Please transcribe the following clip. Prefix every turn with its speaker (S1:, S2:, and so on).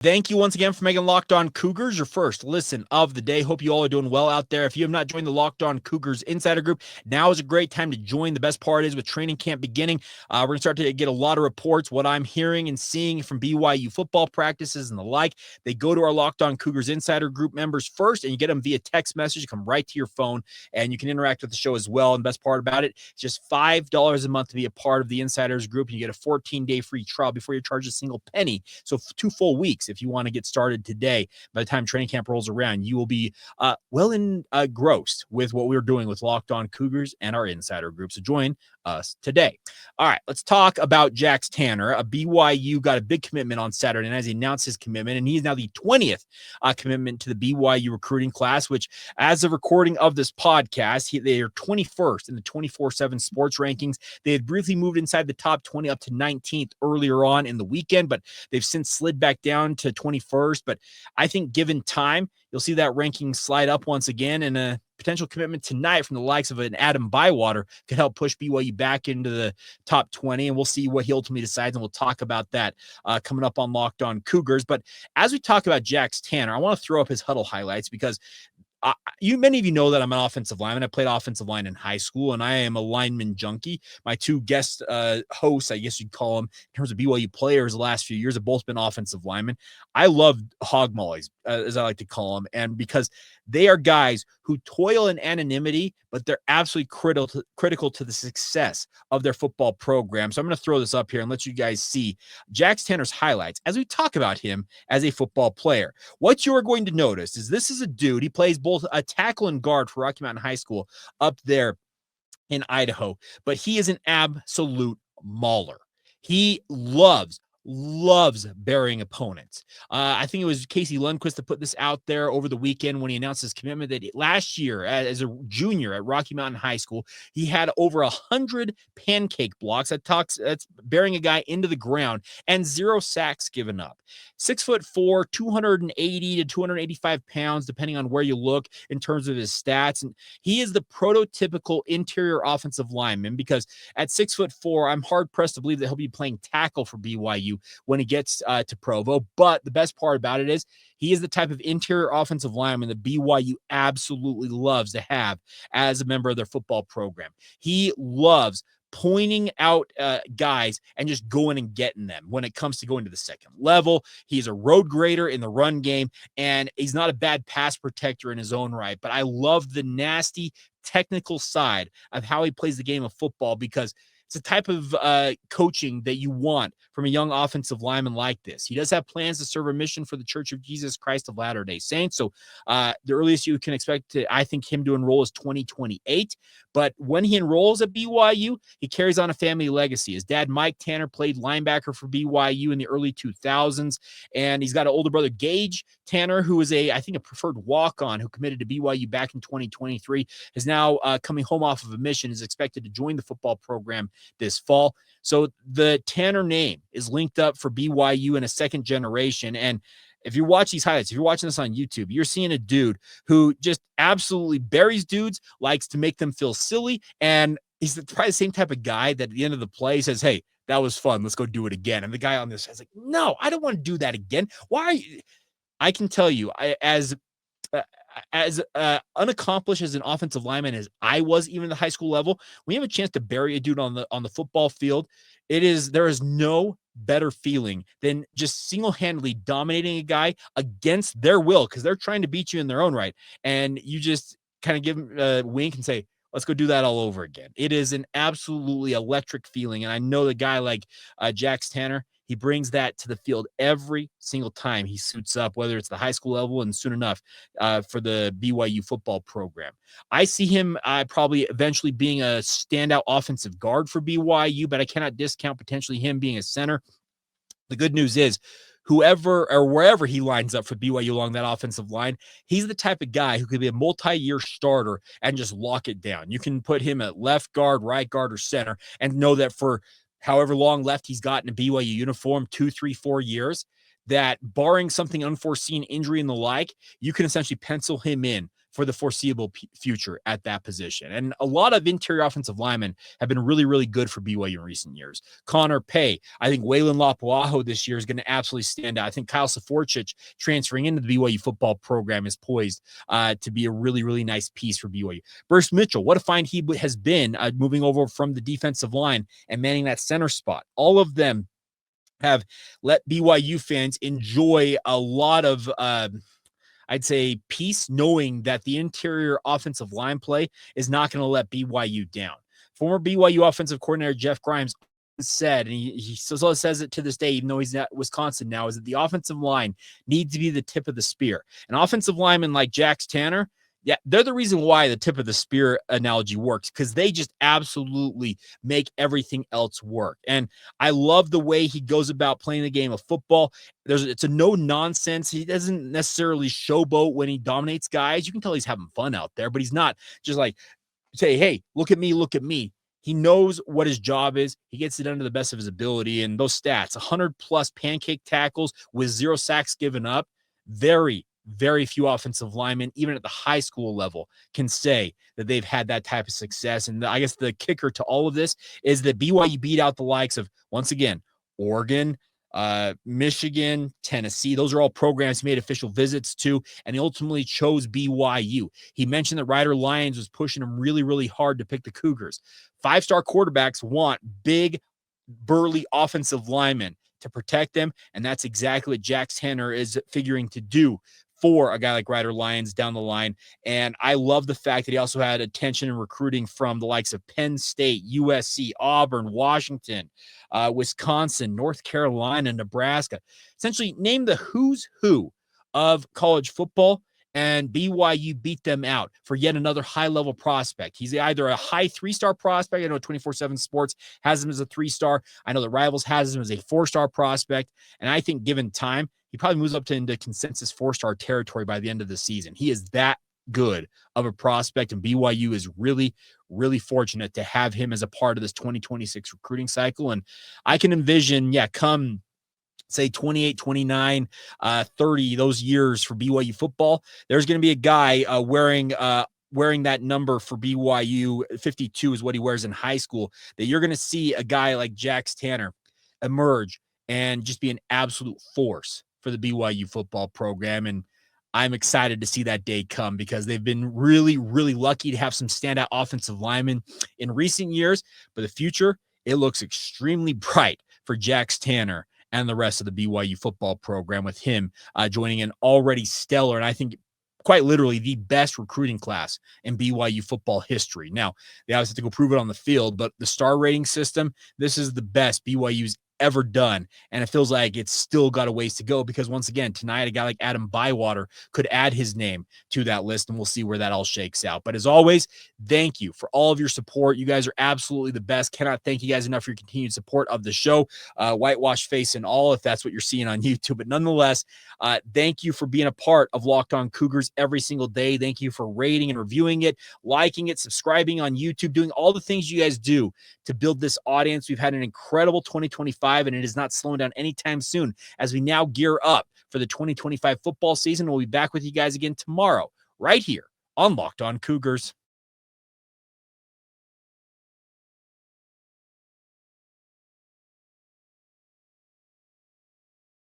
S1: Thank you once again for making Locked On Cougars your first listen of the day. Hope you all are doing well out there. If you have not joined the Locked On Cougars Insider Group, now is a great time to join. The best part is with training camp beginning, we're going to start to get a lot of reports, what I'm hearing and seeing from BYU football practices and the like. They go to our Locked On Cougars Insider Group members first, and you get them via text message. Come right to your phone, and you can interact with the show as well. And the best part about it, it's just $5 a month to be a part of the Insiders Group, and you get a 14-day free trial before you charge a single penny. So 2 full weeks if you want to get started today. By the time training camp rolls around, you will be engrossed with what we're doing with Locked On Cougars and our Insider Group. So join us today. All right, let's talk about Jax Tanner. BYU got a big commitment on Saturday, and as he announced his commitment, and he's now the 20th commitment to the BYU recruiting class, which, as of recording of this podcast, they are 21st in the 24/7 sports rankings. They had briefly moved inside the top 20 up to 19th earlier on in the weekend, but they've since slid back down to 21st. But I think given time, you'll see that ranking slide up once again, and a potential commitment tonight from the likes of an Adam Bywater could help push BYU back into the top 20, and we'll see what he ultimately decides, and we'll talk about that coming up on Locked On Cougars. But as we talk about Jax Tanner, I want to throw up his huddle highlights because many of you know that I'm an offensive lineman. I played offensive line in high school, and I am a lineman junkie. My two guest hosts, I guess you'd call them, in terms of BYU players the last few years, have both been offensive linemen. I love hog mollies, as I like to call them, and because they are guys who toil in anonymity, but they're absolutely critical to the success of their football program. So I'm going to throw this up here and let you guys see Jax Tanner's highlights as we talk about him as a football player. What you are going to notice is this is a dude, he plays both a tackle and guard for Rocky Mountain High School up there in Idaho, but he is an absolute mauler. He loves burying opponents. I think it was Casey Lundquist that put this out there over the weekend when he announced his commitment that last year as a junior at Rocky Mountain High School, he had over 100 pancake blocks. That's burying a guy into the ground and 0 sacks given up. 6'4", 280 to 285 pounds, depending on where you look in terms of his stats. And he is the prototypical interior offensive lineman because at 6'4", I'm hard pressed to believe that he'll be playing tackle for BYU when he gets to Provo. But the best part about it is he is the type of interior offensive lineman that BYU absolutely loves to have as a member of their football program. He loves pointing out guys and just going and getting them when it comes to going to the second level. He's a road grader in the run game, and he's not a bad pass protector in his own right. But I love the nasty technical side of how he plays the game of football because it's a type of coaching that you want from a young offensive lineman like this. He does have plans to serve a mission for the Church of Jesus Christ of Latter-day Saints. So the earliest you can expect I think him to enroll is 2028. But when he enrolls at BYU, he carries on a family legacy. His dad, Mike Tanner, played linebacker for BYU in the early 2000s. And he's got an older brother, Gage Tanner, who is I think a preferred walk-on who committed to BYU back in 2023, is now coming home off of a mission, is expected to join the football program this fall. So the Tanner name is linked up for BYU in a second generation. And if you watch these highlights, if you're watching this on YouTube, you're seeing a dude who just absolutely buries dudes, likes to make them feel silly. And he's probably the same type of guy that at the end of the play says, hey, that was fun. Let's go do it again. And the guy on this is like, no, I don't want to do that again. Why are you? I can tell you, as unaccomplished as an offensive lineman as I was, even at the high school level, when you have a chance to bury a dude on the football field, there is no better feeling than just single-handedly dominating a guy against their will because they're trying to beat you in their own right, and you just kind of give them a wink and say, let's go do that all over again. It is an absolutely electric feeling, and I know the guy like Jax Tanner, he brings that to the field every single time he suits up, whether it's the high school level and soon enough for the BYU football program. I see him probably eventually being a standout offensive guard for BYU, but I cannot discount potentially him being a center. The good news is whoever or wherever he lines up for BYU along that offensive line, he's the type of guy who could be a multi-year starter and just lock it down. You can put him at left guard, right guard, or center and know that for however long left he's got in a BYU uniform, 2, 3, 4 years, that barring something unforeseen, injury and the like, you can essentially pencil him in for the foreseeable future at that position. And a lot of interior offensive linemen have been really, really good for BYU in recent years. Connor Pay, I think Waylon Lapuaho this year is going to absolutely stand out. I think Kyle Saforchich transferring into the BYU football program is poised to be a really, really nice piece for BYU. Bruce Mitchell, what a find he has been moving over from the defensive line and manning that center spot. All of them have let BYU fans enjoy a lot of I'd say peace, knowing that the interior offensive line play is not going to let BYU down. Former BYU offensive coordinator Jeff Grimes said, and he still says it to this day, even though he's at Wisconsin now, is that the offensive line needs to be the tip of the spear. An offensive lineman like Jax Tanner, yeah, they're the reason why the tip of the spear analogy works, because they just absolutely make everything else work. And I love the way he goes about playing the game of football. It's a no nonsense. He doesn't necessarily showboat when he dominates guys. You can tell he's having fun out there, but he's not just like, say, hey, look at me, look at me. He knows what his job is. He gets it done to the best of his ability. And those stats, 100+ pancake tackles with 0 sacks given up, very few offensive linemen, even at the high school level, can say that they've had that type of success. And I guess the kicker to all of this is that BYU beat out the likes of, once again, Oregon, Michigan, Tennessee. Those are all programs he made official visits to, and he ultimately chose BYU. He mentioned that Ryder Lyons was pushing him really, really hard to pick the Cougars. 5-star quarterbacks want big, burly offensive linemen to protect them, and that's exactly what Jax Tanner is figuring to do for a guy like Ryder Lyons down the line. And I love the fact that he also had attention and recruiting from the likes of Penn State, USC, Auburn, Washington, Wisconsin, North Carolina, Nebraska. Essentially, name the who's who of college football, and BYU beat them out for yet another high-level prospect. He's either a high 3-star prospect. I know 24/7 Sports has him as a 3-star. I know the Rivals has him as a 4-star prospect. And I think given time, he probably moves up into consensus 4-star territory by the end of the season. He is that good of a prospect, and BYU is really, really fortunate to have him as a part of this 2026 recruiting cycle. And I can envision, come say 28, 29, 30, those years for BYU football, there's going to be a guy wearing that number for BYU. 52 is what he wears in high school, that you're going to see a guy like Jax Tanner emerge and just be an absolute force for the BYU football program. And I'm excited to see that day come, because they've been really, really lucky to have some standout offensive linemen in recent years. But the future, it looks extremely bright for Jax Tanner and the rest of the BYU football program, with him joining an already stellar, and I think quite literally the best recruiting class in BYU football history. Now, they obviously have to go prove it on the field, but the star rating system, this is the best BYU's ever done. And it feels like it's still got a ways to go, because once again, tonight, a guy like Adam Bywater could add his name to that list, and we'll see where that all shakes out. But as always, thank you for all of your support. You guys are absolutely the best. Cannot thank you guys enough for your continued support of the show. Whitewash face and all, if that's what you're seeing on YouTube. But nonetheless, thank you for being a part of Locked On Cougars every single day. Thank you for rating and reviewing it, liking it, subscribing on YouTube, doing all the things you guys do to build this audience. We've had an incredible 2025, and it is not slowing down anytime soon as we now gear up for the 2025 football season. We'll be back with you guys again tomorrow, right here on Locked On Cougars.